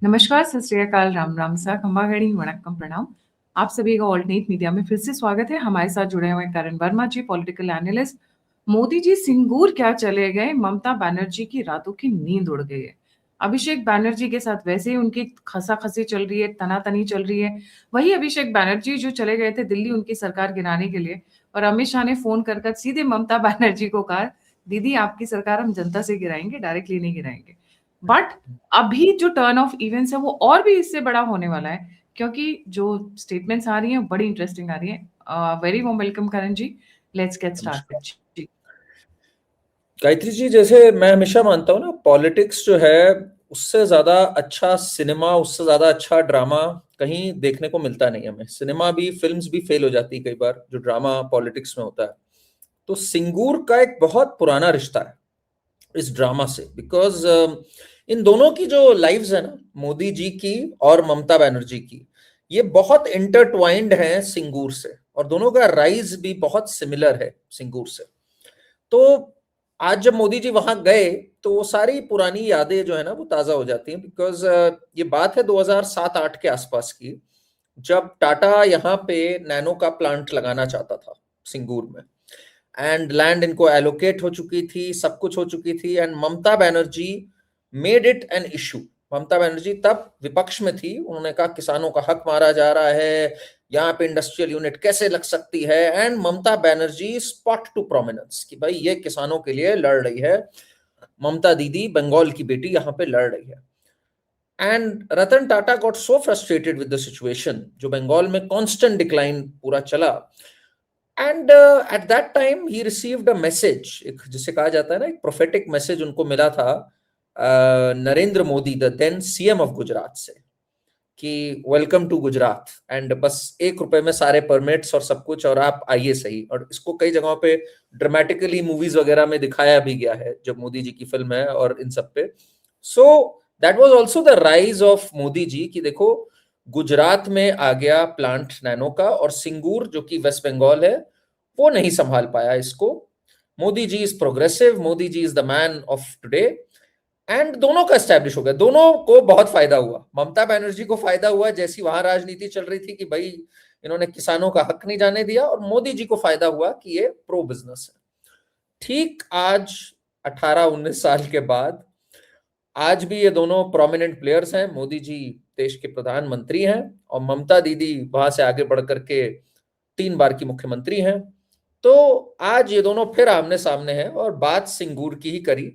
नमस्कार, सत श्री अकाल, राम राम सा, खंबागड़ी, वणक्कम, प्रणाम। आप सभी का ऑल्टरनेट मीडिया में फिर से स्वागत है। हमारे साथ जुड़े हुए करण वर्मा जी, पॉलिटिकल एनालिस्ट। मोदी जी सिंगूर क्या चले गए, ममता बनर्जी की रातों की नींद उड़ गई है। अभिषेक बनर्जी के साथ वैसे ही उनकी खसाखसी चल रही है, तनातनी चल रही है। वही अभिषेक बनर्जी जो चले गए थे दिल्ली उनकी सरकार गिराने के लिए, और अमित शाह ने फोन कर कर सीधे ममता बनर्जी को कहा, दीदी आपकी सरकार हम जनता से गिराएंगे, डायरेक्टली नहीं गिराएंगे। बट अभी जो टर्न ऑफ इवेंट्स है वो और भी इससे बड़ा होने वाला है, क्योंकि जो स्टेटमेंट्स आ रही हैं बड़ी इंटरेस्टिंग आ रही हैं। Very warm welcome Karan ji, let's get started ji. Gayatri ji, जैसे मैं हमेशा मानता हूँ ना, पॉलिटिक्स जो है उससे ज्यादा अच्छा सिनेमा, उससे ज्यादा अच्छा ड्रामा कहीं देखने को मिलता नहीं हमें। सिनेमा भी, फिल्म्स भी फेल हो जाती है कई बार, जो ड्रामा पॉलिटिक्स में होता है। तो सिंगूर का एक बहुत पुराना रिश्ता है इस ड्रामा से, बिकॉज इन दोनों की जो लाइव्स है ना, मोदी जी की और ममता बनर्जी की, ये बहुत इंटरट्वाइंड है सिंगूर से, और दोनों का राइज भी बहुत सिमिलर है सिंगूर से। तो आज जब मोदी जी वहां गए तो वो सारी पुरानी यादें जो है ना वो ताजा हो जाती हैं, बिकॉज ये बात है 2007-8 के आसपास की, जब टाटा यहाँ पे नैनो का प्लांट लगाना चाहता था सिंगूर में, एंड लैंड इनको एलोकेट हो चुकी थी, सब कुछ हो चुकी थी, and Mamata Banerjee made it an issue. Mamata Banerjee तब विपक्ष में थी, उन्होंने कहा किसानों का हक मारा जा रहा है, यहाँ पे इंडस्ट्रियल यूनिट कैसे लग सकती है। And Mamata Banerjee spot to prominence कि भाई ये किसानों के लिए लड़ रही है, ममता दीदी बंगाल की बेटी यहाँ पे लड़ रही है। And Ratan Tata got so frustrated with the situation, जो बंगाल में कांस्टेंट डिक्लाइन पूरा चला, and at that time he received a message, एक जिसे कहा जाता है ना एक प्रोफेटिक मैसेज उनको मिला था Narendra Modi, the then CM of Gujarat से, कि वेलकम टू गुजरात, एंड बस 1 रुपए में सारे परमिट्स और सब कुछ, और आप आइए सही। और इसको कई जगहों पे ड्रामेटिकली मूवीज वगैरह में दिखाया भी गया है, जब मोदी जी की फिल्म है और इन सब पे। So that was also the rise of Modi ji, कि देखो गुजरात में आ गया प्लांट नैनो का, और सिंगूर जो कि वेस्ट बंगाल है वो नहीं संभाल पाया इसको। Modi ji is progressive, Modi ji is the man of today, and दोनों का एस्टैब्लिश हो गया। दोनों को बहुत फायदा हुआ। ममता बनर्जी को फायदा हुआ, जैसी वहां राजनीति चल रही थी कि भाई इन्होंने किसानों का हक नहीं जाने दिया, और मोदी जी को फायदा हुआ कि ये प्रो बिजनेस है। ठीक आज 18-19 साल के बाद आज भी ये दोनों प्रोमिनेंट प्लेयर्स हैं। मोदी जी देश के प्रधानमंत्री हैं, और ममता दीदी वहां से आगे बढ़ करके 3 बार की मुख्यमंत्री हैं। तो आज ये दोनों फिर आमने सामने हैं, और बात सिंगूर की ही करी,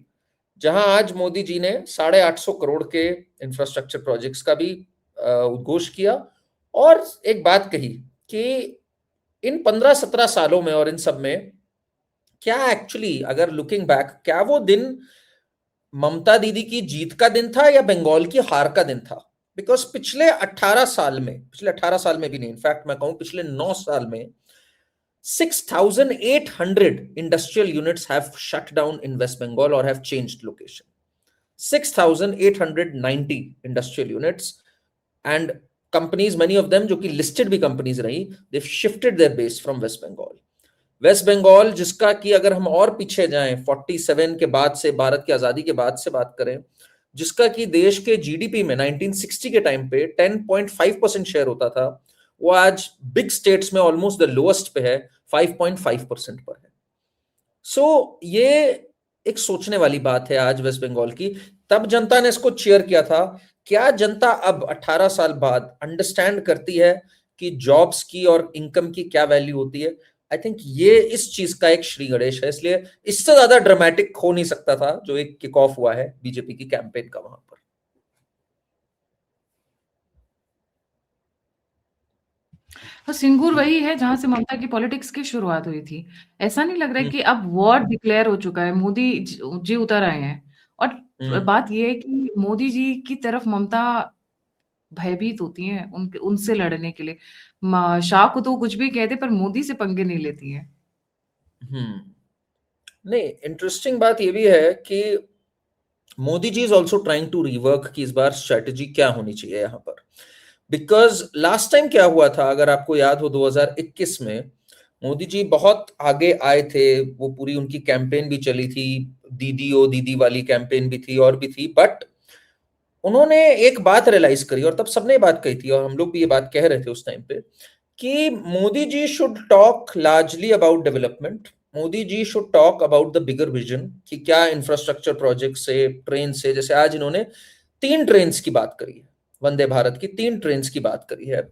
जहां आज मोदी जी ने 850 करोड़ के इंफ्रास्ट्रक्चर प्रोजेक्ट्स का भी उद्घोष किया, और एक बात कही कि इन 15-17 सालों में और इन सब में क्या एक्चुअली, अगर लुकिंग बैक, क्या वो दिन ममता दीदी की जीत का दिन था या बंगाल की हार का दिन था? बिकॉज पिछले 18 साल में, पिछले 18 साल में भी नहीं, इनफैक्ट मैं कहूं पिछले 9 साल में 6,800 industrial units have shut down in West Bengal or have changed location. 6,890 industrial units, and companies, many of them जो कि listed भी companies रही, they've shifted their base from West Bengal. West Bengal, जिसका कि अगर हम और पीछे जाएं 47 के बाद से, भारत की आजादी के बाद से बात करें, जिसका कि देश के जीडीपी में 1960 के टाइम पे 10.5% शेयर होता था, वो आज बिग स्टेट्स में ऑलमोस्ट द लोएस्ट पे है, 5.5% पर है। सो ये एक सोचने वाली बात है आज वेस्ट बंगाल की। तब जनता ने इसको चीयर किया था। क्या जनता अब 18 साल बाद अंडरस्टैंड करती है कि जॉब्स की और इनकम की क्या वैल्यू होती है? आई थिंक ये इस चीज का एक श्री गणेश है, इसलिए इससे ज्यादा ड्रामेटिक हो नहीं सकता था जो एक किक ऑफ हुआ है बीजेपी की कैंपेन का वहां पर। तो सिंगूर वही है जहां से ममता की पॉलिटिक्स की शुरुआत हुई थी। ऐसा नहीं लग रहा है हम्म, कि अब वॉर डिक्लेयर हो चुका है, मोदी जी उतर आए हैं। और हम्म, बात यह है कि मोदी जी की तरफ ममता भयभीत होती हैं उनके, उनसे लड़ने के लिए। शाह को तो कुछ भी कहते पर मोदी से पंगे नहीं लेती है। हम्म। नहीं, इंटरेस्टिंग बात यह भी है कि Modi ji is also trying to rework कि इस बार स्ट्रेटेजी क्या होनी चाहिए यहाँ पर। बिकॉज लास्ट टाइम क्या हुआ था, अगर आपको याद हो, 2021 में मोदी जी बहुत आगे आए थे, वो पूरी उनकी कैंपेन भी चली थी, दीदी ओ दीदी वाली कैंपेन भी थी और भी थी, बट उन्होंने एक बात रियलाइज करी, और तब सबने बात कही थी और हम लोग भी ये बात कह रहे थे उस टाइम पे, कि Modi ji should talk largely about development. Modi ji should talk about the bigger vision, कि क्या इंफ्रास्ट्रक्चर प्रोजेक्ट से, ट्रेन से, जैसे आज इन्होंने 3 ट्रेन की बात करी है, वंदे भारत की 3 ट्रेन की बात करी है,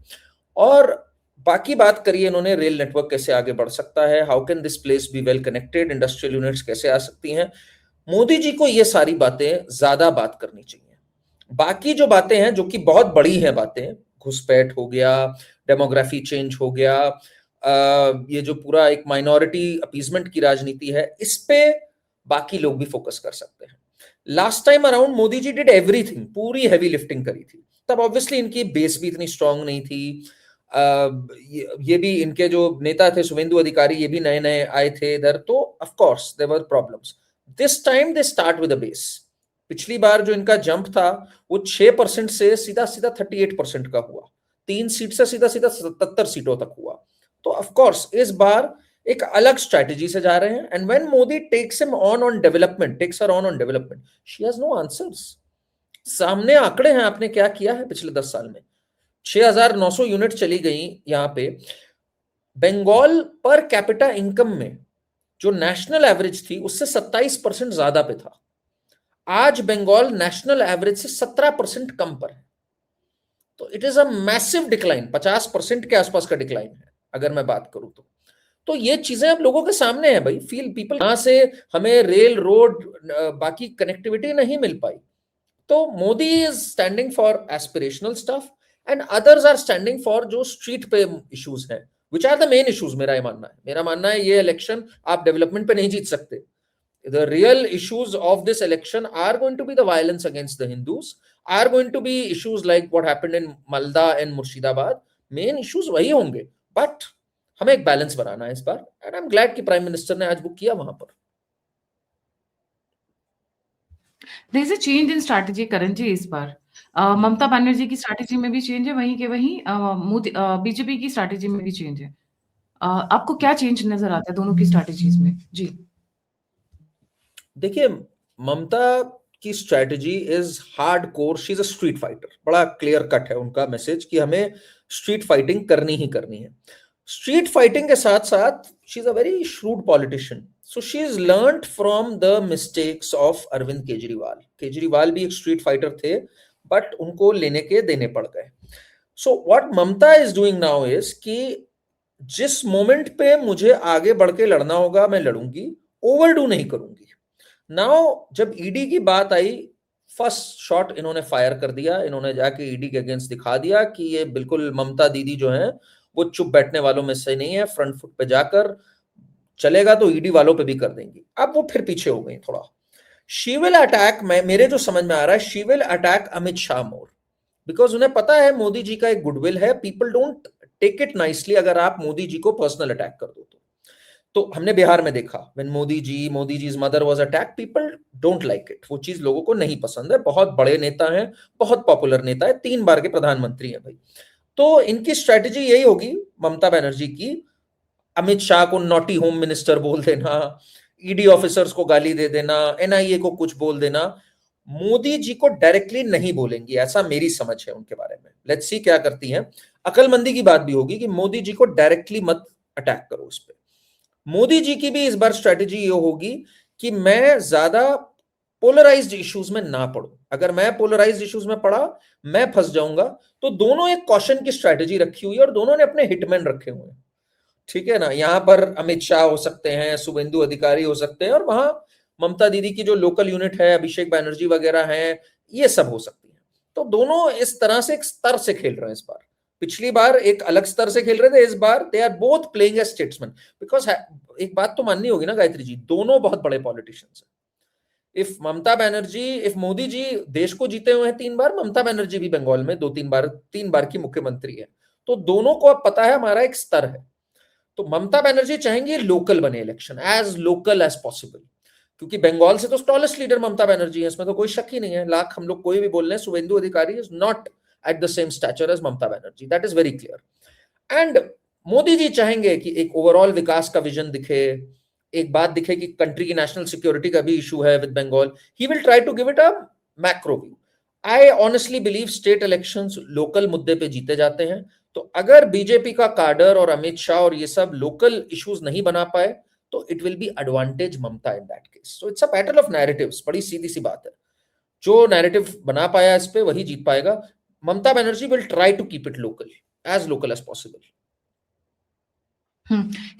और बाकी बात करिए इन्होंने रेल नेटवर्क कैसे आगे बढ़ सकता है, how can this place be well connected, industrial units कैसे आ सकती हैं। मोदी जी को ये सारी बातें ज्यादा बात करनी चाहिए। बाकी जो बातें हैं, जो कि बहुत बड़ी हैं बातें, घुसपैठ हो गया, डेमोग्राफी चेंज हो गया, ये जो पूरा एक माइनॉरिटी अपीजमेंट की राजनीति है, इस पे बाकी लोग भी फोकस कर सकते हैं। Last time around Modi ji did everything, पूरी हैवी लिफ्टिंग करी थी, तब ऑब्वियसली इनकी बेस भी इतनी स्ट्रांग नहीं थी। ये भी इनके जो नेता थे शुभेंदु अधिकारी, ये भी नए नए आए थे इधर, तो of course there were problems. This time they start with a base. पिछली बार जो इनका जंप था वो 6% से सीधा सीधा 38% का हुआ, 3 सीट से सीधा सीधा 77 सीटों तक हुआ। तो ऑफ कोर्स इस बार एक अलग स्ट्रेटेजी से जा रहे हैं, and when Modi takes him on development, takes her on development, she has no answers. सामने आंकड़े हैं, आपने क्या किया है पिछले 10 साल में। 6,900 यूनिट चली गई यहाँ पे। बंगाल पर कैपिटा इनकम में जो नेशनल एवरेज थी उससे 27% ज्यादा पे था, आज बंगाल नेशनल एवरेज से 17% कम पर है। तो it is a massive decline, 50% के आसपास का डिक्लाइन है अगर मैं बात करूं तो ये चीजें अब लोगों के सामने है भाई। फील पीपल, यहां से हमें रेल, रोड, बाकी कनेक्टिविटी नहीं मिल पाई। तो Modi is standing for aspirational stuff, and others are standing for जो स्ट्रीट पे इश्यूज हैं, which are the main issues. मेरा मानना है ये इलेक्शन आप डेवलपमेंट पे नहीं जीत सकते। The real issues of this election are going to be the violence against the Hindus, are going to be issues like what happened in Malda and Murshidabad. Main issues वही होंगे, but हमें एक balance बनाना है इस बार, and I am glad कि prime minister ने आज बुक किया वहां पर। There is a change in strategy Karan ji इस बार। ममता बनर्जी की स्ट्रैटेजी में भी चेंज है, वहीं के वहीं मोदी बीजेपी की स्ट्रैटेजी में भी चेंज है। आपको क्या चेंज नजर आता है दोनों की स्ट्रैटेजीज में? जी। देखिए, ममता की strategy is hard core, she is a street fighter. बड़ा क्लियर कट है उनका मैसेज कि हमें स्ट्रीट फाइटिंग करनी ही करनी है। स्ट्रीट फाइटिंग के साथ साथ she is a very shrewd politician, so she is learned from the mistakes of Arvind Kejriwal. Kejriwal भी एक स्ट्रीट फाइटर थे, बट उनको लेने के देने पड़ गए। So what Mamata is doing now is कि जिस मोमेंट पे मुझे आगे बढ़ के लड़ना होगा मैं लड़ूंगी, ओवरडू नहीं करूंगी। नाउ जब ईडी की बात आई, फर्स्ट शॉट इन्होंने फायर कर दिया। इन्होंने जाके ईडी के अगेंस्ट दिखा दिया कि ये बिल्कुल ममता दीदी जो है वो चुप बैठने वालों में से नहीं है, फ्रंट फुट पे जाकर चलेगा तो ईडी वालों पे भी कर देंगी। अब वो फिर पीछे हो गई थोड़ा। शी विल अटैक, मेरे जो समझ में आ रहा है, she will attack Amit Shah more, because उन्हें पता है मोदी जी का एक गुडविल है। People don't take it nicely अगर आप मोदी जी को पर्सनल अटैक कर दो तो हमने बिहार में देखा, when Modi ji mother was attack, people don't like it. वो चीज लोगों को नहीं पसंद है। बहुत बड़े नेता हैं, बहुत पॉपुलर नेता है, 3 बार के प्रधानमंत्री हैं भाई। तो इनकी स्ट्रेटेजी यही होगी ममता बनर्जी की, अमित शाह को नॉटी होम मिनिस्टर बोल देना, ईडी ऑफिसर्स को गाली दे देना, एनआईए को कुछ बोल देना। मोदी जी को डायरेक्टली नहीं बोलेंगी, ऐसा मेरी समझ है उनके बारे में। लेट्स सी क्या करती हैं। अकलमंदी की बात भी होगी कि मोदी जी को डायरेक्टली मत अटैक करो उस पर। मोदी जी की भी इस बार स्ट्रेटेजी ये होगी कि मैं ज्यादा पोलराइज्ड इश्यूज में ना पढ़ूं। अगर मैं पोलराइज्ड इश्यूज में पढ़ा, मैं फंस जाऊंगा। तो दोनों एक कॉशन की स्ट्रेटेजी रखी हुई है, और दोनों ने अपने हिटमैन रखे हुए हैं। ठीक है ना, यहां पर अमित शाह हो सकते हैं, शुभेंदु अधिकारी हो सकते हैं, और वहां ममता दीदी की जो लोकल यूनिट है, अभिषेक बैनर्जी वगैरह हैं, ये सब हो सकती है। तो दोनों इस तरह से एक स्तर से खेल रहे हैं इस बार। पिछली बार एक अलग स्तर से खेल रहे थे, इस बार they are both playing as statesman. Because एक बात तो माननी होगी ना गायत्री जी, दोनों बहुत बड़े पॉलिटिशियंस हैं। इफ मोदी जी देश को जीते हुए हैं 3 बार, ममता बनर्जी भी बंगाल में 3 बार की मुख्यमंत्री है। तो दोनों को अब पता है हमारा एक स्तर है। तो ममता बनर्जी चाहेंगे लोकल बने election, as local as possible, क्योंकि बंगाल से तो स्टॉलेस्ट लीडर ममता बनर्जी है, इसमें तो कोई शक ही नहीं है। लाख हम लोग कोई भी बोल रहे हैं, Shubhendu Adhikari is not at the same stature as Mamata Banerjee, that is very clear. And Modi ji चाहेंगे कि एक ओवरऑल विकास का विजन दिखे, एक बात दिखे कि कंट्री की नेशनल सिक्योरिटी का भी इशू है with Bengal. He will try to give it a macro view. I honestly believe state elections local मुद्दे पे जीते जाते हैं। तो अगर बीजेपी का काडर और अमित शाह और ये सब लोकल इश्यूज नहीं बना पाए तो it will be advantage Mamata in that case. So it's a battle of narratives, बड़ी सीधी सी बात है। जो नैरेटिव बना पाया इस पे वही जीत पाएगा। Mamata Banerjee will try to keep it local as possible.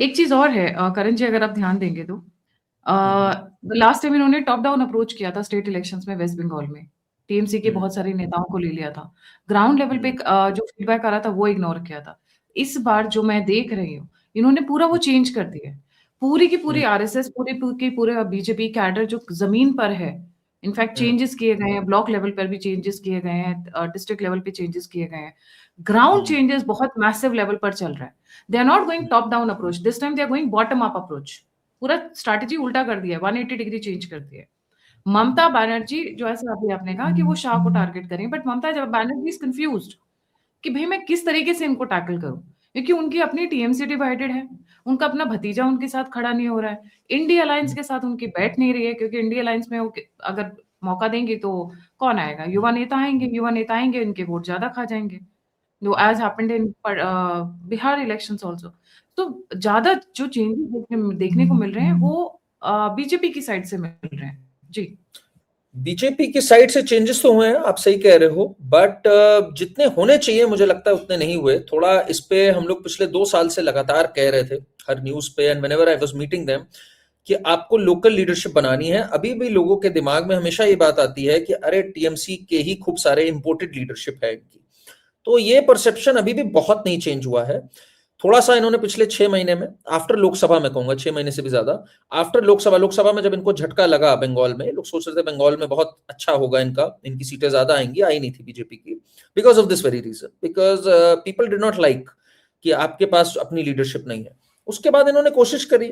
एक चीज और है करण जी, अगर आप ध्यान देंगे तो हम्म लास्ट टाइम इन्होंने टॉप डाउन अप्रोच किया था स्टेट इलेक्शंस में वेस्ट बंगाल में। टीएमसी के हम्म बहुत सारे नेताओं को ले लिया था। ग्राउंड लेवल पे हम्म जो फीडबैक आ रहा था वो इग्नोर किया था। इस बार जो मैं देख रही हूँ, इन्होंने पूरा वो चेंज कर दिया है। पूरी की पूरी हम्म आरएसएस, पूरे बीजेपी कैडर जो जमीन पर है, इनफैक्ट हम्म चेंजेस किए गए हैं, ब्लॉक लेवल पर भी चेंजेस किए गए हैं, डिस्ट्रिक्ट लेवल पे चेंजेस किए गए हैं। ग्राउंड हम्म चेंजेस बहुत मैसिव लेवल पर चल रहा है। They are not going top down approach, this time they are going bottom up approach. पूरा स्ट्रैटेजी उल्टा कर दिया है, 180 डिग्री चेंज कर दिया है। ममता बनर्जी जो, ऐसा अभी आपने कहा कि वो शाह को टारगेट करें, बट ममता जब बनर्जी इज कंफ्यूज्ड कि भाई मैं किस तरीके से इनको टैकल करूं, क्योंकि उनकी अपनी टीएमसी डिवाइडेड है, उनका अपना भतीजा उनके साथ खड़ा नहीं हो रहा है, इंडिया अलायंस के साथ उनकी बैठ नहीं रही है, क्योंकि इंडिया अलायंस में वो अगर मौका देंगे तो कौन आएगा? युवा नेता आएंगे, इनके वोट ज्यादा खा जाएंगे। जो as happened in Bihar elections also. तो ज्यादा जो चेंजेस देखने को मिल रहे हैं वो बीजेपी की साइड से मिल रहे हैं। जी, बीजेपी की साइड से चेंजेस तो हुए हैं, आप सही कह रहे हो, बट जितने होने चाहिए मुझे लगता है उतने नहीं हुए। थोड़ा इस पे हम लोग पिछले 2 साल से लगातार कह रहे थे हर न्यूज पे and whenever I was meeting them कि आपको लोकल लीडरशिप बनानी है। अभी भी लोगों के दिमाग में हमेशा ये बात आती है कि अरे टीएमसी के ही खूब सारे इंपोर्टेड लीडरशिप है इनकी। तो ये परसेप्शन अभी भी बहुत नहीं चेंज हुआ है। थोड़ा सा इन्होंने पिछले 6 महीने में, आफ्टर लोकसभा में कहूंगा 6 महीने से भी ज्यादा, आफ्टर लोकसभा में जब इनको झटका लगा बंगाल में, लोग सोच रहे थे बंगाल में बहुत अच्छा होगा इनका, इनकी सीटें ज्यादा आएंगी, आई नहीं थी बीजेपी की, because of this very reason, because people did not like कि आपके पास अपनी लीडरशिप नहीं है। उसके बाद इन्होंने कोशिश करी,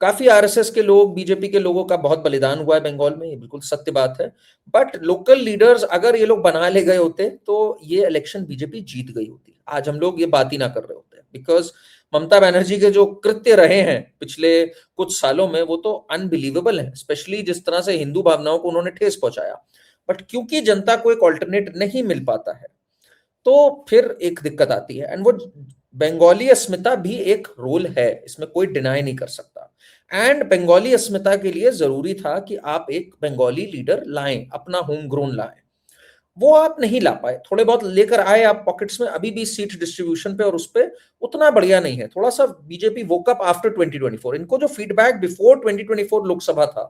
काफी आरएसएस के लोग, बीजेपी के लोगों का बहुत बलिदान हुआ है बंगाल में, ये बिल्कुल सत्य बात है। बट लोकल लीडर्स अगर ये लोग बना ले गए होते तो ये इलेक्शन बीजेपी जीत गई होती। आज हम लोग ये बात ही ना कर रहे होते, बिकॉज ममता बनर्जी के जो कृत्य रहे हैं पिछले कुछ सालों में वो तो अनबिलीवेबल है, स्पेशली जिस तरह से हिंदू भावनाओं को उन्होंने ठेस पहुंचाया। बट क्योंकि जनता को एक ऑल्टरनेट नहीं मिल पाता है तो फिर एक दिक्कत आती है, एंड वो बंगाली अस्मिता भी एक रोल है, इसमें कोई डिनाई नहीं कर सकता। एंड बंगाली अस्मिता के लिए जरूरी था कि आप एक बंगाली लीडर लाएं, अपना होम ग्रोन लाएं। वो आप नहीं ला पाए, थोड़े बहुत लेकर आए आप पॉकेट्स में, अभी भी सीट डिस्ट्रीब्यूशन पे और उस पे उतना बढ़िया नहीं है। थोड़ा सा बीजेपी वोक अप आफ्टर 2024। इनको जो फीडबैक बिफोर 2024 लोकसभा था,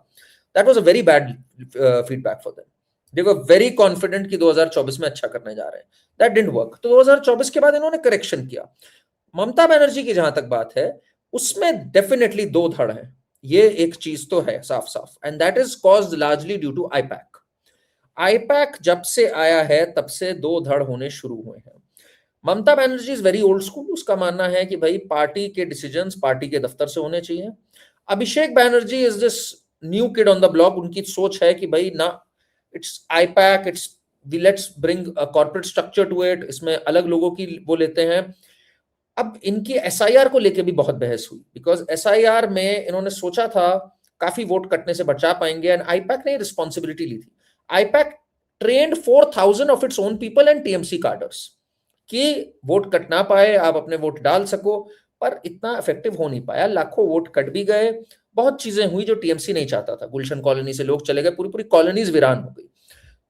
that was a very bad feedback for them. They were very confident कि 2024 में अच्छा करने जा रहे हैं, दैट डिडंट वर्क। तो 2024 के बाद इन्होंने करेक्शन किया। ममता बनर्जी की जहां तक बात है, उसमें डेफिनेटली दो धड़ है, ये एक चीज तो है साफ साफ, and that is caused largely due to IPAC. IPAC जब से आया है तब से दो धड़ होने शुरू हुए हैं। Mamata Banerjee is very old school, उसका मानना है कि भाई पार्टी के डिसीजंस पार्टी के दफ्तर से होने चाहिए। Abhishek Banerjee is this new kid on the block, उनकी सोच है कि भाई ना, it's IPAC, it's we let's bring a corporate structure to it, इसमें अलग लोगों की वो लेते हैं। अब इनकी एसआईआर को लेके भी बहुत बहस हुई, बिकॉज एसआईआर में इन्होंने सोचा था काफी वोट कटने से बचा पाएंगे, एंड आईपैक ने रिस्पॉन्सिबिलिटी ली थी। IUPAC trend 4,000 of its own people and TMC cadres कि वोट कट ना पाए, आप अपने वोट डाल सको, पर इतना इफेक्टिव हो नहीं पाया। लाखों वोट कट भी गए, बहुत चीजें हुई जो टीएमसी नहीं चाहता था। गुलशन कॉलोनी से लोग चले गए, पूरी पूरी कॉलोनीज वीरान हो गई।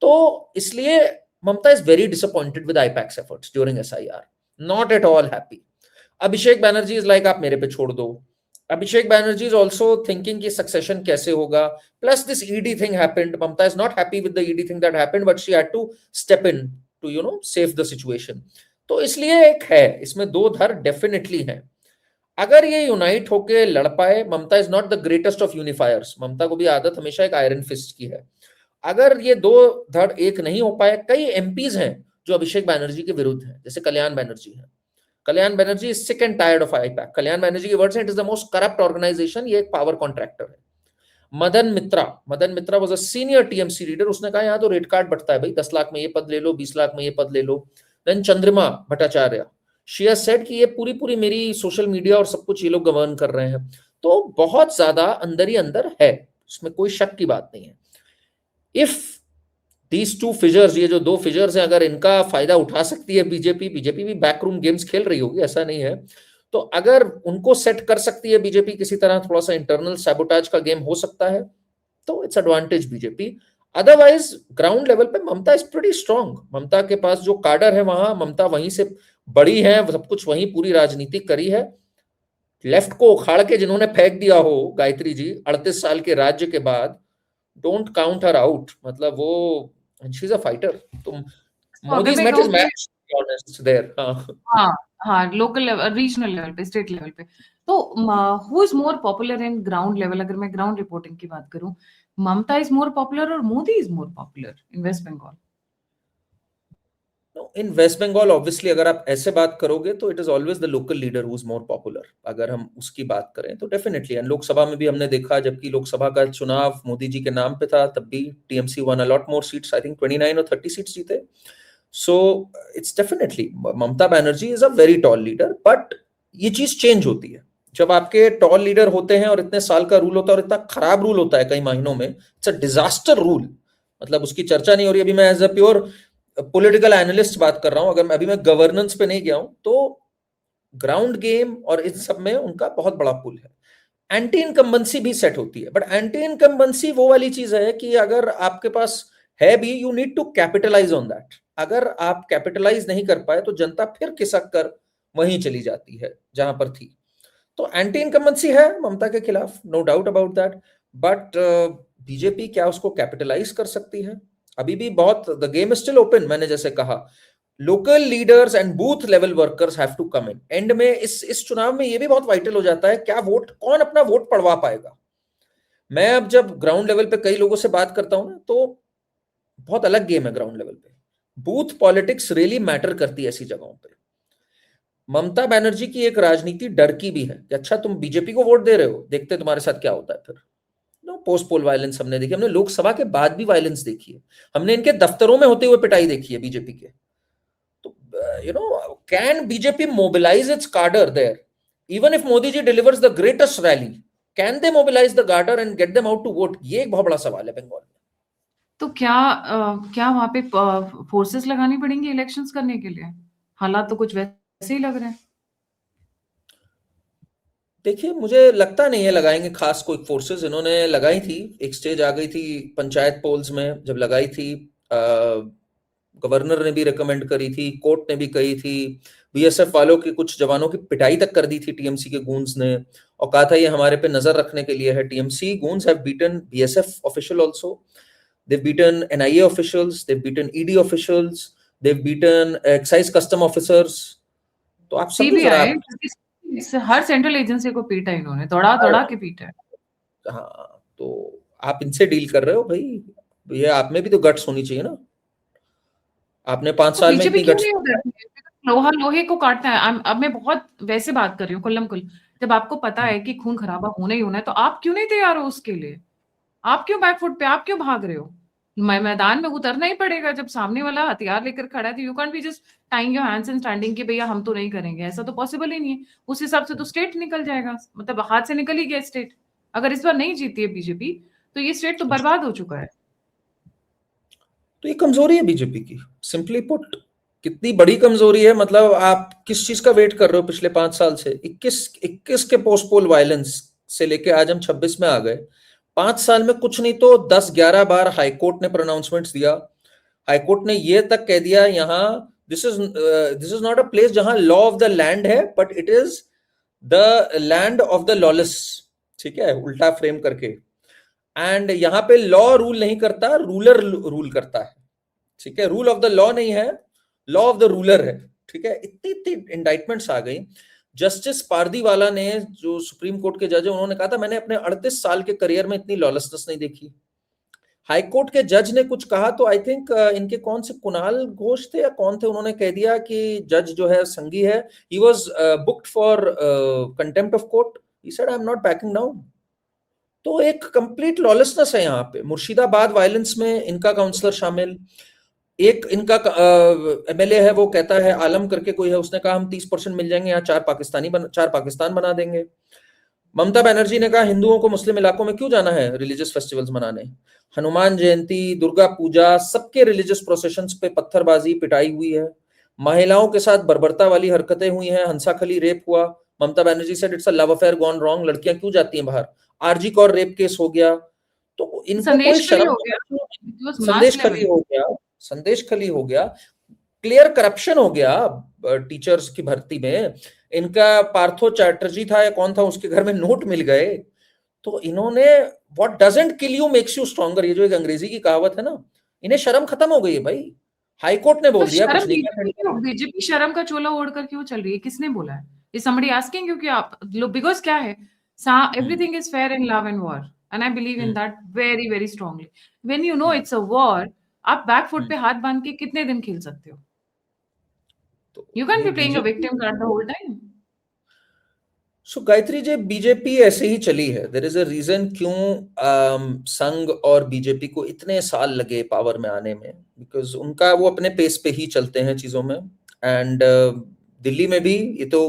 तो इसलिए Mamata is very disappointed with IPAC's efforts during SIR, not at all happy. Abhishek Banerjee is like आप मेरे पे छोड़ दो। Abhishek Banerjee is also thinking कि सक्सेशन कैसे होगा, plus this ED thing happened. Mamata is not happy with the ED thing that happened, but she had to step in to save the situation. तो इसलिए एक है, इसमें दो धर डेफिनेटली हैं। अगर ये यूनाइट होके लड़ पाए, Mamata is not the greatest of unifiers, Mamata को भी आदत हमेशा एक आयरन फिस्ट की है। अगर ये दो धड़ एक नहीं हो पाए, कई एमपीज हैं जो अभिषेक बैनर्जी के विरुद्ध हैं, जैसे कल्याण बैनर्जी है। Kalyan Banerjee is sick and tired of IPAC. Kalyan Banerjee के वर्ड्स हैं, it is the most corrupt organisation, ये एक पावर कॉन्ट्रैक्टर है। Madan Mitra was a senior TMC leader, उसने कहा यहाँ तो रेट कार्ड बढ़ता है भाई, 10 लाख में ये पद ले लो, 20 लाख में ये पद ले लो। Then Chandrima Bhattacharya, she has said कि ये पूरी पूरी मेरी सोशल मीडिया और सब कुछ ये लोग गवर्न कर रहे हैं। तो बहुत ज्यादा अंदर ही अंदर है, इसमें कोई शक की बात नहीं है। इफ दीज टू फिजर्स, ये जो दो फिजर्स हैं, अगर इनका फायदा उठा सकती है बीजेपी, बीजेपी भी बैकरूम गेम्स खेल रही होगी, ऐसा नहीं है, तो अगर उनको सेट कर सकती है बीजेपी किसी तरह, थोड़ा सा इंटरनल सैबोटाज का गेम हो सकता है, तो it's advantage BJP. Otherwise ground level पे ममता इज प्रीटी स्ट्रांग। ममता के पास जो काडर है वहां, ममता वहीं से बड़ी है, सब कुछ वहीं पूरी राजनीति करी है। लेफ्ट को उखाड़ के जिन्होंने फेंक दिया हो गायत्री जी 38 साल के राज्य के बाद, डोंट काउंट हर आउट। मतलब वो, शी इज अ फाइटर। तुम, तो अगर मोदी इज मैं मेट हिज कहूँ कि मैच ऑनेस्ट देयर। हाँ, हाँ, हाँ, लोकल लेवल, रीजनल लेवल पे, स्टेट लेवल पे, तो who is more popular in ground level? अगर मैं ग्राउंड रिपोर्टिंग की बात करूं, ममता इज मोर पॉपुलर और Modi is more popular in West Bengal? In West Bengal obviously अगर आप ऐसे बात करोगे तो it is always the local leader who is more popular. अगर हम उसकी बात करें तो डेफिनेटली, एंड लोकसभा में भी हमने देखा, जबकि लोकसभा का चुनाव मोदी जी के नाम पे था, तब भी TMC won a lot more seats, I think 29 और 30 सीट्स जीते। So it's definitely, Mamata Banerjee is a very tall leader, but ये चीज चेंज होती है जब आपके टॉल लीडर होते हैं और इतने साल का रूल होता है, और इतना खराब रूल होता है कई महीनों में, इट्स अ डिजास्टर रूल। मतलब उसकी चर्चा नहीं हो रही, अभी मैं as a pure political analyst बात कर रहा हूं, अगर अभी मैं गवर्नेंस पे नहीं गया हूं, तो ग्राउंड गेम और इस सब में उनका बहुत बड़ा पुल है। एंटी इनकम्बेंसी भी सेट होती है, बट एंटी इनकम्बेंसी वो वाली चीज है कि अगर आपके पास है भी, you need to capitalize on that. अगर आप कैपिटलाइज नहीं कर पाए तो जनता फिर खिसक कर वहीं चली जाती है जहां पर थी। तो एंटी इनकम्बेंसी है ममता के खिलाफ, no doubt about that, but BJP क्या उसको कैपिटलाइज कर सकती है? अभी भी बहुत, the game is still open. मैंने जैसे कहा, local leaders and booth level workers have to come in. And में इस चुनाव में ये भी बहुत वाइटल हो जाता है, क्या वोट, कौन अपना वोट पड़वा पाएगा। मैं अब जब ग्राउंड लेवल पे कई लोगों से बात करता हूं ना, तो बहुत अलग गेम है ग्राउंड लेवल पे। बूथ पॉलिटिक्स रियली मैटर करती है ऐसी जगहों पे। ममता बनर्जी की एक राजनीति डर की भी है कि अच्छा तुम बीजेपी को वोट दे रहे हो, देखते तुम्हारे साथ क्या होता है फिर। नो, पोस्ट पोल वायलेंस हमने देखी, हमने लोकसभा के बाद भी वायलेंस देखी है, हमने इनके दफ्तरों में होते हुए पिटाई देखी है बीजेपी के। तो can BJP mobilise its cadre there? Even if Modi ji delivers the greatest rally, can they mobilise the cadre and get them out to vote? ये एक बहुत बड़ा सवाल है बंगाल में। तो क्या वहां पे फोर्सेस लगानी पड़ेंगी इलेक्शंस करने के लिए? हालात तो कुछ वैसे ही लग रहे हैं। देखिए, मुझे लगता नहीं है लगाएंगे खास कोई फोर्सेस। इन्होंने लगाई थी, एक स्टेज आ गई थी पंचायत पोल्स में जब लगाई थी, गवर्नर ने भी रिकमेंड करी थी, कोर्ट ने भी कही थी, बीएसएफ वालों की, कुछ जवानों की पिटाई तक कर दी थी टीएमसी के गूंज ने, और कहा था ये हमारे पे नजर रखने के लिए है। टीएमसी गूंज have beaten BSF official also, they've beaten NIA officials, they've beaten ED officials, they've beaten excise custom officers। तो आप समझो जरा सीबीआई, आप। क्योंकि हर सेंट्रल एजेंसी को पीटा इन्होंने, दौड़ा दौड़ा के पीटा है। हाँ, तो आप इनसे डील कर रहे हो भाई, ये आप में भी तो गट्स होनी चाहिए ना। आपने 5 साल में बीजेपी इतनी क्यों गट्स। नहीं उतरती है? लोहा लोहे को काटता है। अब मैं बहुत वैसे बात कर रही हूँ, खुल्लम खुल। जब आपको पता है कि खून खराबा होना ही होना है, तो आप क्यों नहीं तैयार हो उसके लिए? आप क्यों बैकफुट पे, आप क्यों भाग रहे हो? मैदान में उतरना ही पड़ेगा जब सामने वाला हथियार लेकर खड़ा है। तो you can't be just tying your hands and standing कि भैया हम तो नहीं करेंगे। ऐसा तो पॉसिबल ही नहीं है। उस हिसाब से तो स्टेट निकल जाएगा, मतलब हाथ से निकल ही गया स्टेट। अगर इस बार नहीं जीती है बीजेपी, तो ये स्टेट तो बर्बाद हो चुका है। तो ये कमजोरी है बीजेपी की, सिंपली पुट। कितनी बड़ी कमजोरी है, मतलब आप किस चीज का वेट कर रहे हो पिछले 5 साल से? 21 के पोस्टपोल वायलेंस से लेके आज हम 26 में आ गए। 5 साल में कुछ नहीं तो 10-11 बार हाईकोर्ट ने प्रोनाउंसमेंट्स दिया। हाईकोर्ट ने ये तक कह दिया यहाँ, this is not a place जहां लॉ ऑफ द लैंड है, but it is the land of the lawless. ठीक है, उल्टा फ्रेम करके। एंड यहाँ पे लॉ रूल नहीं करता, रूलर रूल करता है। ठीक है, रूल ऑफ द लॉ नहीं है, लॉ ऑफ द रूलर है। ठीक है, इतनी इतनी इंडाइटमेंट्स आ गई। जस्टिस पारदीवाला ने, जो सुप्रीम कोर्ट के जज है, उन्होंने कहा था मैंने अपने 38 साल के करियर में इतनी लॉलेसनेस नहीं देखी। हाईकोर्ट के जज ने कुछ कहा तो आई थिंक इनके कौन से कुणाल घोष थे या कौन थे, उन्होंने कह दिया कि जज जो है संगी है, he was booked for contempt of court, he said I am not banking down. तो एक कंप्लीट लॉलेसनेस है यहाँ पे। मुर्शिदाबाद वायलेंस में इनका काउंसलर शामिल, एक इनका एमएलए है, वो कहता है, आलम करके कोई है, उसने कहा हम 30% मिल जाएंगे यहाँ, चार पाकिस्तान बना देंगे। ममता बनर्जी ने कहा हिंदुओं को मुस्लिम इलाकों में क्यों जाना है रिलीजियस फेस्टिवल्स मनाने। हनुमान जयंती, दुर्गा पूजा, सबके रिलीजियस प्रोसेशंस पे पत्थरबाजी, पिटाई हुई है। महिलाओं के साथ बर्बरता वाली हरकतें हुई हैं, हंसाखली रेप हुआ। Mamata Banerjee said it's a love affair gone wrong, लड़कियां क्यों जाती हैं बाहर। आरजी कौर रेप केस हो गया। तो इनको कोई संदेश के लिए शर्म हो नहीं गया, आती है। इट वाज मास संदेश खली लेवल। हो गया, संदेश खली हो गया, क्लियर करप्शन हो गया टीचर्स की भर्ती में। इनका पार्थो चैटर्जी था या कौन था, उसके घर में नोट मिल गए। तो इन्होंने what doesn't kill you makes you stronger, ये जो एक अंग्रेजी की कहावत है ना, इन्हें शर्म खत्म हो गई है भाई। हाई कोर्ट ने तो बोल दिया शर्म कुछ नहीं किया। बीजेपी शर्म का चोला ओढ़कर क्यों चल रही है, किसने बोला है? इज समबडी आस्किंग यू कि आप लोग, बिकॉज क्या है, hmm, everything is fair in love and war, and I believe in hmm, that very very strongly. When you know hmm, it's a war, आप बैक फुट हम्म। पे हाथ बांध के कितने दिन खेल सकते हो? तो यू कैन ये be playing a BJP, victim card the whole time. So Gayatri ji BJP ऐसे ही चली है। देयर इज अ रीजन क्यों संघ और बीजेपी को इतने साल लगे पावर में आने में, बिकॉज उनका वो अपने पेस पे ही चलते हैं चीजों में। एंड दिल्ली में भी ये तो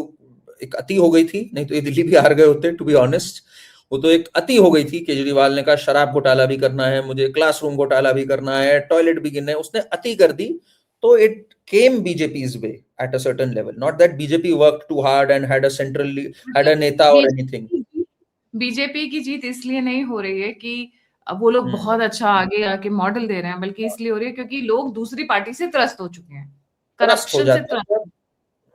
एक अति हो गई थी, नहीं तो ये दिल्ली भी हार गए होते टू बी ऑनेस्ट। वो तो एक अति हो गई थी। केजरीवाल ने कहा शराब घोटाला भी करना है मुझे, क्लासरूम घोटाला भी करना है, टॉयलेट भी गिनना है, उसने अति कर दी। तो it came BJP's way at a certain level. Not that BJP worked too hard and had a had a मतलब नेता or anything. बीजेपी की जीत इसलिए नहीं हो रही है कि अब वो लोग हम्म, बहुत अच्छा आगे आके मॉडल दे रहे हैं, बल्कि इसलिए हो रही है क्योंकि लोग दूसरी पार्टी से त्रस्त हो चुके हैं, त्रस्त हो करप्शन से जाते त्रस्त। हैं जब।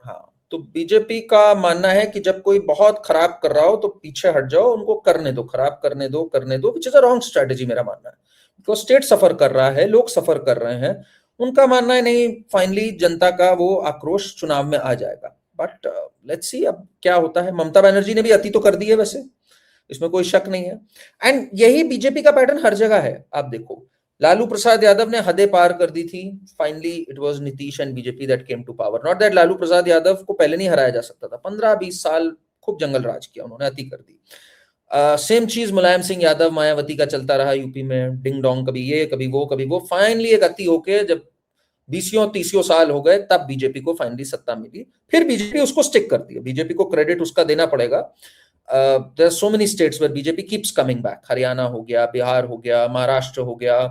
हाँ, तो बीजेपी का मानना है कि जब कोई बहुत खराब कर रहा हो तो पीछे हट जाओ, उनको करने दो, खराब करने दो, which is a wrong strategy मेरा मानना है। बिकॉज स्टेट सफर कर रहा है, लोग सफर कर रहे हैं। उनका मानना है नहीं, फाइनली जनता का वो आक्रोश चुनाव में आ जाएगा। बट लेट्स सी अब क्या होता है। ममता बनर्जी ने भी अति तो कर दी है वैसे, इसमें कोई शक नहीं है। एंड यही बीजेपी का पैटर्न हर जगह है। आप देखो, लालू प्रसाद यादव ने हदें पार कर दी थी, finally it was Nitish and BJP that came to power. Not that Lalu Prasad Yadav को पहले नहीं हराया जा सकता था, 15-20 साल खूब जंगल राज किया उन्होंने, अति कर दी। सेम चीज मुलायम सिंह यादव मायावती का चलता रहा यूपी में, डिंग डोंग, कभी ये कभी वो कभी वो। फाइनली एक अति होके जब 20-30 साल हो गए, तब बीजेपी को फाइनली सत्ता मिली। फिर बीजेपी उसको स्टिक करती है, बीजेपी को क्रेडिट उसका देना पड़ेगा। There so many states where BJP keeps coming back, Haryana हो गया, बिहार हो गया, महाराष्ट्र हो गया,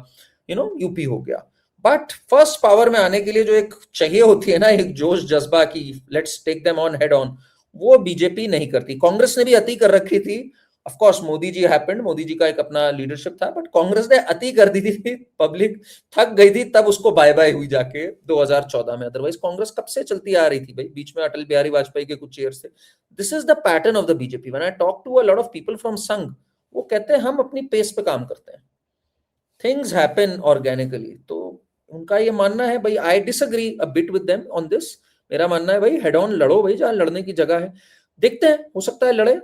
यूपी हो गया। बट फर्स्ट पावर में आने के लिए जो एक चाहिए होती है ना, एक जोश जज्बा की let's take them on head on, वो बीजेपी नहीं करती। कांग्रेस ने भी अति कर रखी थी। Of course Modi ji happened, Modi ji का एक अपना लीडरशिप था, बट कांग्रेस ने अति कर दी थी, पब्लिक थक गई थी, तब उसको बाय बाय हुई जाके 2014 में। अदरवाइज कांग्रेस कब से चलती आ रही थी भाई, बीच में अटल बिहारी वाजपेयी के कुछ ईयर्स थे। This is the pattern of the BJP. When I talk to a lot of people from Sangh, वो कहते हैं हम अपनी पेस पे काम करते हैं, थिंग्स हैपन ऑर्गेनिकली। तो उनका ये मानना है भाई, I disagree a bit with them on this. मेरा मानना है भाई हेड ऑन लड़ो भाई, जहां लड़ने की जगह है। देखते हैं, हो सकता है लड़े,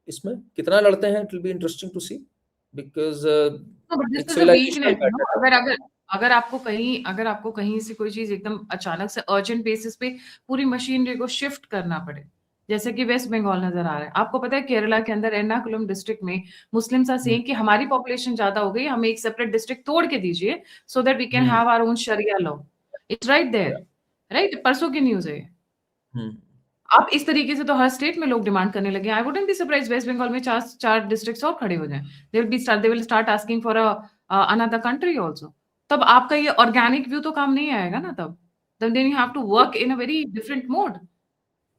इसमें कितना लड़ते हैं it will be interesting to see, because but this एक is a civilisational weakness, pattern है। अगर अगर अगर आपको कहीं से कोई चीज एकदम अचानक से अर्जेंट बेसिस पे पूरी मशीनरी को शिफ्ट करना पड़े, जैसे कि वेस्ट बंगाल नजर आ रहा है। आपको पता है केरला के अंदर एर्नाकुलम डिस्ट्रिक्ट में मुस्लिम्स आर हम्म, सेइंग कि हमारी पॉपुलेशन ज्यादा हो गई, हमें एक सेपरेट डिस्ट्रिक्ट तोड़ के दीजिए so that we can hmm, have our own sharia law. It's right yeah, there, right, परसों की न्यूज है ये। हम्म, आप इस तरीके से तो हर स्टेट में लोग डिमांड करने लगे। I wouldn't be surprise West Bengal में चार चार डिस्ट्रिक्ट्स और खड़े हो जाएं। They will start asking for another country also. तब आपका ये ऑर्गेनिक व्यू तो काम नहीं आएगा ना तब। Then you have to work in a very different mode,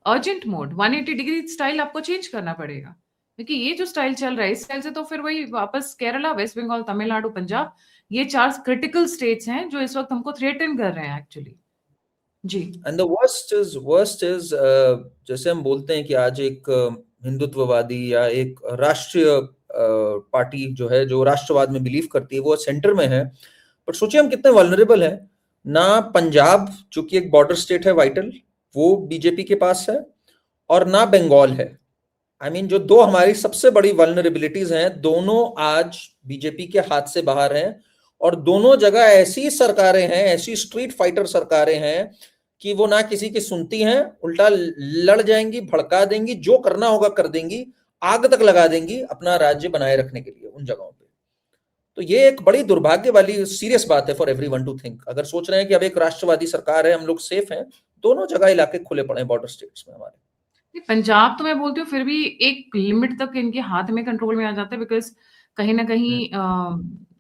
urgent mode, 180 degree style आपको चेंज करना पड़ेगा। क्योंकि ये जो स्टाइल चल रहा है, इस स्टाइल से तो फिर वही वापस केरला, वेस्ट बंगाल, तमिलनाडु, पंजाब, ये चार क्रिटिकल स्टेट्स हैं जो इस वक्त हमको थ्रेटन कर रहे हैं एक्चुअली। जी। एंड द वर्स्ट इज जैसे हम बोलते हैं कि आज एक हिंदुत्ववादी या एक राष्ट्रीय पार्टी जो है, जो राष्ट्रवाद में बिलीव करती है, वो सेंटर में है। पर सोचिए हम कितने वल्नरेबल हैं। ना पंजाब, जो कि एक बॉर्डर स्टेट है वाइटल, वो बीजेपी के पास है, और ना बंगाल है। आई मीन जो दो हमारी सबसे बड़ी वल्नरेबिलिटीज हैं, दोनों आज बीजेपी के हाथ से बाहर हैं। और दोनों जगह ऐसी सरकारें हैं, ऐसी स्ट्रीट फाइटर सरकारें हैं कि वो ना किसी की सुनती हैं, उल्टा लड़ जाएंगी, भड़का देंगी, जो करना होगा कर देंगी, आग तक लगा देंगी अपना राज्य बनाए रखने के लिए उन जगहों पे। तो ये एक बड़ी दुर्भाग्य वाली सीरियस बात है फॉर एवरीवन टू थिंक। अगर सोच रहे हैं कि अब एक राष्ट्रवादी सरकार है, हम लोग सेफ हैं, दोनों जगह इलाके खुले पड़े हैं बॉर्डर स्टेट्स में हमारे। पंजाब तो मैं बोलती हूँ फिर भी एक लिमिट तक इनके हाथ में कंट्रोल में आ जाता है, बिकॉज कहीं ना कहीं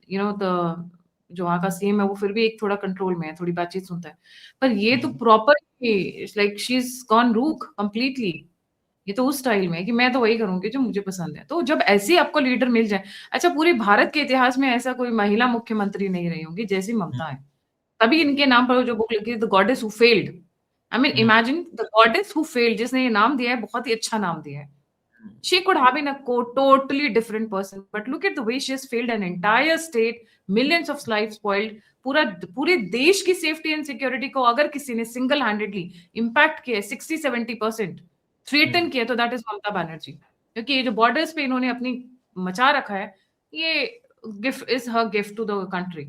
द जो वहाँ का सीएम है वो फिर भी एक थोड़ा कंट्रोल में है, थोड़ी बातचीत सुनता है। पर ये तो proper like she is gone रूक कंप्लीटली। ये तो उस स्टाइल में है कि मैं तो वही करूंगी जो मुझे पसंद है। तो जब ऐसे आपको लीडर मिल जाए, अच्छा पूरे भारत के इतिहास में ऐसा कोई महिला मुख्यमंत्री नहीं रही होंगी जैसी ममता है, तभी इनके नाम पर जो बुक लिखी है the goddess who failed. I mean imagine the goddess who failed, जिसने ये नाम दिया है, बहुत ही अच्छा नाम दिया है। She could have been a totally different person, but look at the way she has failed an entire state, millions of lives spoiled, पूरा पूरे देश की सेफ्टी एंड सिक्योरिटी को अगर किसी ने सिंगल हैंडेडली इम्पैक्ट किया 60-70% थ्रेटन किया, तो दैट इज ममता बनर्जी। क्योंकि ये जो बॉर्डर्स पे इन्होंने अपनी मचा रखा है, ये gift is her gift to the country,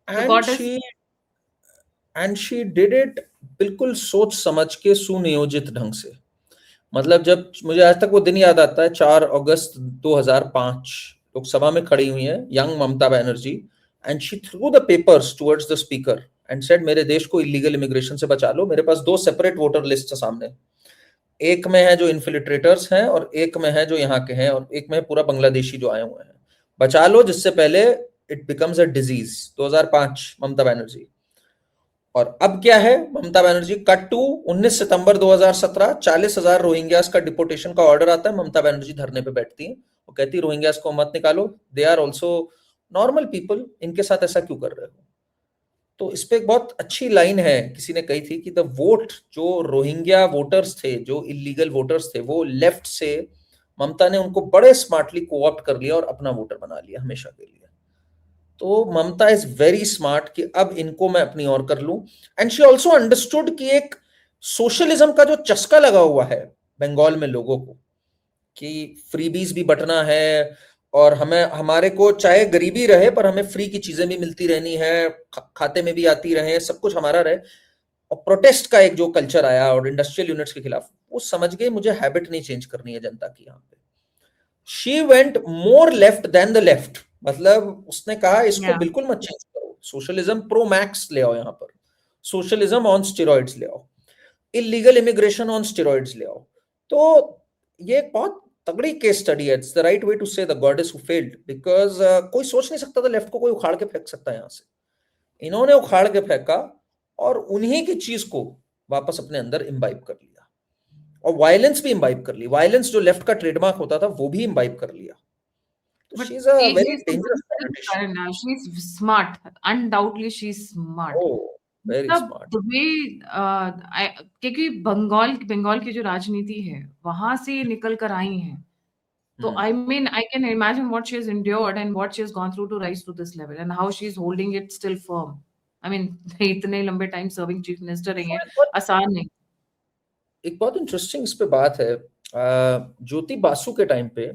the and goddess. She and she did it बिल्कुल सोच समझ के, सुनियोजित ढंग से। मतलब जब मुझे आज तक वो दिन याद आता है, 4 अगस्त 2005, लोकसभा में खड़ी हुई है young Mamata Banerjee, and she threw the papers towards the speaker and said, मेरे देश को इलीगल इमिग्रेशन से बचा लो। मेरे पास 2 सेपरेट वोटर लिस्ट है सामने, एक में है जो इन्फिल्ट्रेटर्स हैं और एक में है जो यहाँ के हैं, और एक में है पूरा बांग्लादेशी जो आए हुए हैं। बचा लो जिससे पहले it becomes a disease. 2005 Mamata Banerjee. और अब क्या है, ममता बनर्जी कट टू 19 सितंबर 2017, 40,000 रोहिंग्यास का डिपोटेशन का ऑर्डर आता है। ममता बनर्जी धरने पे बैठती है और कहती है रोहिंग्यास को मत निकालो, they are also normal people, इनके साथ ऐसा क्यों कर रहे हो। तो इस पे एक बहुत अच्छी लाइन है, किसी ने कही थी कि द वोट, जो रोहिंग्या वोटर्स थे, जो इलीगल वोटर्स थे, वो लेफ्ट से ममता ने उनको बड़े स्मार्टली कोऑप्ट कर लिया और अपना वोटर बना लिया हमेशा के लिए। तो ममता इज वेरी स्मार्ट कि अब इनको मैं अपनी ओर कर लूं। एंड शी ऑल्सो अंडरस्टूड कि एक सोशलिज्म का जो चस्का लगा हुआ है बंगाल में लोगों को, कि फ्रीबीज भी बंटना है और हमें, हमारे को चाहे गरीबी रहे पर हमें फ्री की चीजें भी मिलती रहनी है, खाते में भी आती रहे, सब कुछ हमारा रहे। और प्रोटेस्ट का एक जो कल्चर आया और इंडस्ट्रियल यूनिट्स के खिलाफ, वो समझ गए मुझे हैबिट नहीं चेंज करनी है जनता की यहाँ पे। She went more left than the left. मतलब उसने कहा इसको या बिल्कुल मत चेंज करो, सोशलिज्म प्रो मैक्स ले आओ यहाँ पर, सोशलिज्म ऑन स्टेरॉइड्स ले आओ, इलीगल इमिग्रेशन ऑन स्टेरॉइड्स ले आओ। तो ये एक बहुत तगड़ी केस स्टडी है। It's the right way to say the goddess who failed, because कोई सोच नहीं सकता था लेफ्ट को कोई उखाड़ के फेंक सकता है यहाँ से। इन्होंने उखाड़ के फेंका और उन्हीं की चीज को वापस अपने अंदर इम्बाइब कर लिया, और वायलेंस भी इम्बाइब कर ली। वायलेंस जो लेफ्ट का ट्रेडमार्क होता था वो भी इम्बाइब कर लिया। तो बट शी इज अ एक वेरी चीज तो dangerous politician. She is smart, undoubtedly she is smart. Oh, very मतलब स्मार्ट। द वे, क्योंकि बंगाल बंगाल की जो राजनीति है वहां से निकल कर आई हैं, तो I mean I can imagine what she has endured and what she has gone through to rise to this level and how she is holding it still firm. I mean इतने लंबे टाइम सर्विंग चीफ मिनिस्टर रही हैं, आसान नहीं। एक बहुत interesting इस पे बात है, ज्योति बासु के टाइम पे।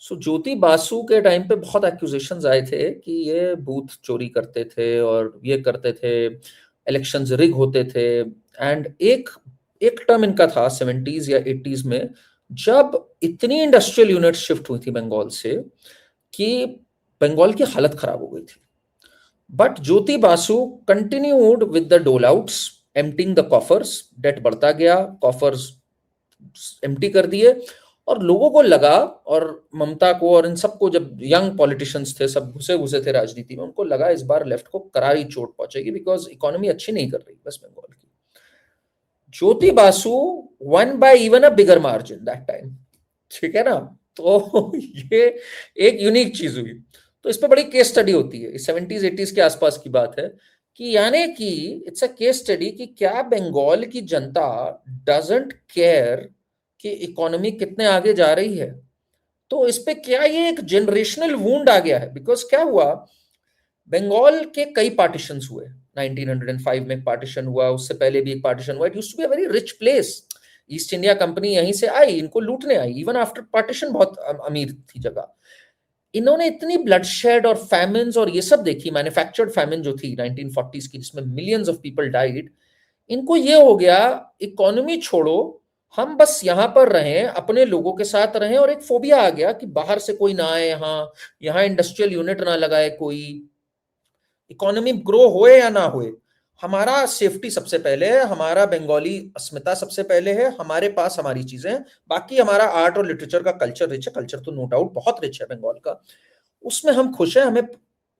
सो ज्योति बासु के टाइम पे बहुत एक्यूजेशंस आए थे कि ये बूथ चोरी करते थे और ये करते थे, इलेक्शंस रिग होते थे। एंड एक एक टर्म इनका था 70s या 80s में, जब इतनी इंडस्ट्रियल यूनिट्स शिफ्ट हुई थी बंगाल से कि बंगाल की हालत खराब हो गई थी। But Jyoti Basu continued with the dole outs, emptying the coffers, debt बढ़ता गया, कॉफर्स एम्प्टी कर दिए। और लोगों को लगा, और ममता को और इन सबको, जब यंग पॉलिटिशियंस थे, सब घुसे घुसे थे राजनीति में, उनको लगा इस बार लेफ्ट को करारी चोट पहुंचेगी, बिकॉज इकोनॉमी अच्छी नहीं कर रही वेस्ट बंगाल की। Jyoti Basu won by even a bigger margin that time, ठीक है ना। तो ये एक यूनिक चीज हुई। तो इस पे बड़ी केस स्टडी होती है, 70s 80s के आसपास की बात है, कि यानी कि इट्स अ केस स्टडी कि क्या बंगाल की जनता डजंट केयर कि इकोनॉमी कितने आगे जा रही है। तो इस पे क्या ये एक जनरेशनल वूंड आ गया है। बिकॉज क्या हुआ, बंगाल के कई पार्टीशंस हुए। 1905 में एक पार्टीशन हुआ, उससे पहले भी एक पार्टीशन हुआ। It used to be a very rich place. East India Company यहीं से आई, इनको लूटने आई। इवन आफ्टर पार्टीशन बहुत अमीर थी जगह। इन्होंने इतनी ब्लडशेड और फैमिन्स और ये सब देखी, मैन्युफैक्चर्ड फैमिन जो थी 1940s की, जिसमें मिलियंस ऑफ पीपल डाइड। इनको ये हो गया, इकोनॉमी छोड़ो, हम बस यहाँ पर रहें, अपने लोगों के साथ रहें। और एक फोबिया आ गया कि बाहर से कोई ना आए, यहाँ यहाँ इंडस्ट्रियल यूनिट ना लगाए कोई, इकोनॉमी ग्रो होए या ना होए, हमारा सेफ्टी सबसे पहले है, हमारा बंगाली अस्मिता सबसे पहले है, हमारे पास हमारी चीजें हैं, बाकी हमारा आर्ट और लिटरेचर का कल्चर रिच है, कल्चर तो नो डाउट बहुत रिच है बंगाल का, उसमें हम खुश हैं, हमें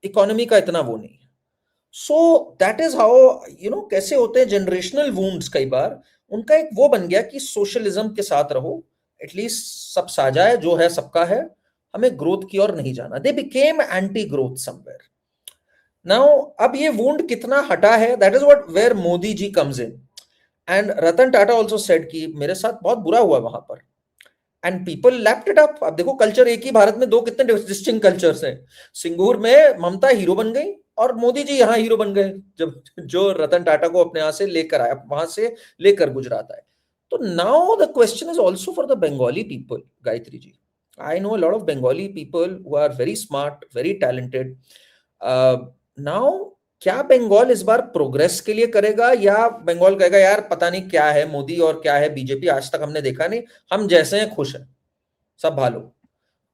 इकोनॉमी का इतना वो नहीं है। सो दैट इज हाउ कैसे होते हैं जनरेशनल वुंड्स, कई बार उनका एक वो बन गया कि सोशलिज्म के साथ रहो, एटलीस्ट सब साझा है, जो है सबका है, हमें ग्रोथ की ओर नहीं जाना। They became anti growth somewhere. Now अब ये वुंड कितना हटा है, that is what where Modi ji comes in. And Ratan Tata also said कि मेरे साथ बहुत बुरा हुआ वहां पर, and people lapped it up. अब देखो कल्चर एक ही भारत में दो कितने डिस्टिंक्ट कल्चर्स हैं। सिंगूर में ममता हीरो बन गई और मोदी जी यहाँ हीरो बन गए, जब जो रतन टाटा को अपने यहाँ से लेकर आया, वहां से लेकर गुजरात आए। तो now the question is also for the Bengali people, Gayatri ji. I know a lot of Bengali people who are very smart, very talented. Now क्या बंगाल इस बार प्रोग्रेस के लिए करेगा, या बंगाल कहेगा यार पता नहीं क्या है मोदी और क्या है बीजेपी, आज तक हमने देखा नहीं, हम जैसे हैं खुश हैं, सब भालो।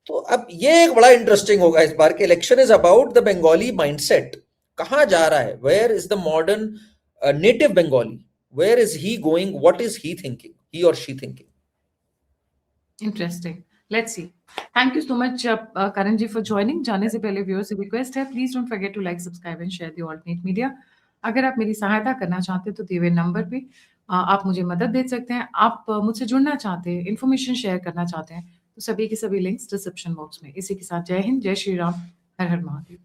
तो अब ये एक बड़ा इंटरेस्टिंग होगा इस बार के election is about the Bengali mindset, कहां जा रहा है, where is the modern native Bengali, where is he going, what is he thinking, he और she thinking. Interesting. Let's see. Thank you so much, Karan ji, for joining. जाने से पहले viewers से request है, please don't forget to like, subscribe and share the alternate media. अगर आप मेरी सहायता करना चाहते हैं तो दिए हुए नंबर पे आप मुझे मदद दे सकते हैं। आप मुझसे जुड़ना चाहते हैं, इन्फॉर्मेशन शेयर करना चाहते हैं, तो सभी के सभी लिंक्स डिस्क्रिप्शन बॉक्स में। इसी के साथ जय हिंद, जय श्री राम, हर हर महादेव।